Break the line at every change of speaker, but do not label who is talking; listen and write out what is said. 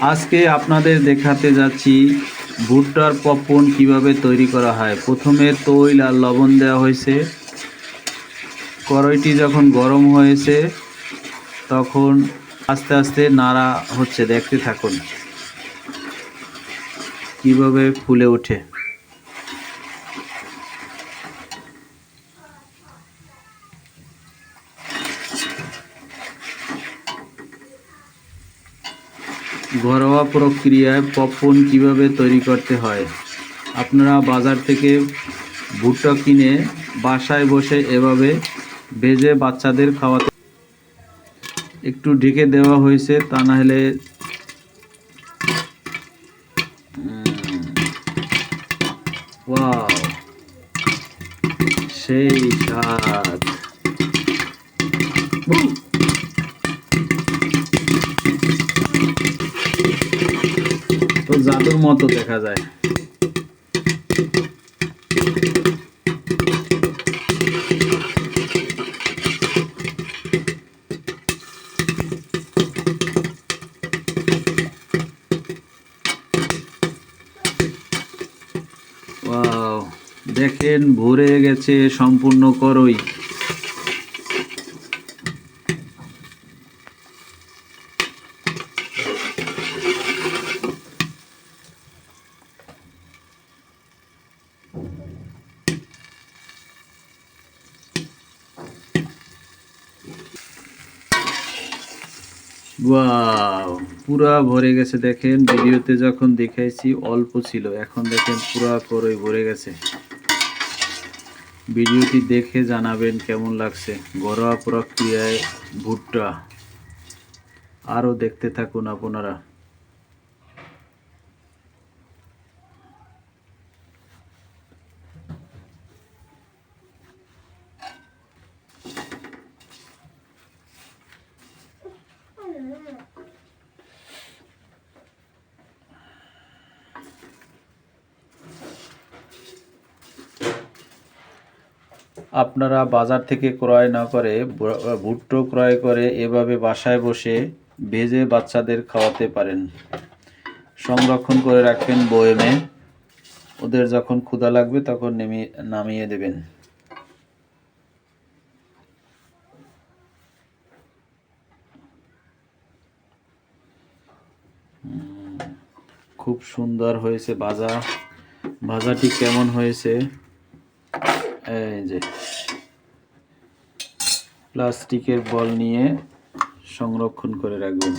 আজকে আপনাদের দেখাতে যাচ্ছি ভুট্টার পপকর্ন কিভাবে তৈরি করা হয়। প্রথমে তৈল আর লবণ দেওয়া হয়েছে। কড়াইটি যখন গরম হয়েছে তখন আস্তে আস্তে নাড়া হচ্ছে, দেখতে থাকুন কিভাবে ফুলে ওঠে। ঘরোয়া প্রক্রিয়ায় পপকর্ন কিভাবে তৈরি করতে হয়। আপনারা বাজার থেকে ভুট্টা কিনে বাসায় বসে এভাবে ভেজে বাচ্চাদের খাওয়াতে। একটু ঢেকে দেওয়া হয়েছে, তা না হলে ওয়াও, সেই স্বাদ। তো জাদুর মতো দেখা যায়। ওয়াও, দেখেন ভরে গেছে সম্পূর্ণ করই। ওয়াও, পুরা ভরে গেছে। দেখেন ভিডিওতে যখন দেখাইছি অল্প ছিল, এখন দেখেন পুরা করই ভরে গেছে। ভিডিওটি দেখে জানাবেন কেমন লাগছে। ঘরোয়া প্রক্রিয়ায় ভুট্টা, আরও দেখতে থাকুন আপনারা। আপনারা বাজার থেকে ক্রয় না করে ভুট্টো ক্রয় করে এভাবে বাসায় বসে ভেজে বাচ্চাদের খাওয়াতে পারেন। সংরক্ষণ করে রাখবেন বয়মে, ওদের যখন ক্ষুধা লাগবে তখন নামিয়ে দেবেন। খুব সুন্দর হয়েছে ভাজাটি কেমন হয়েছে। এই যে প্লাস্টিকের বল নিয়ে সংরক্ষণ করে রাখবেন।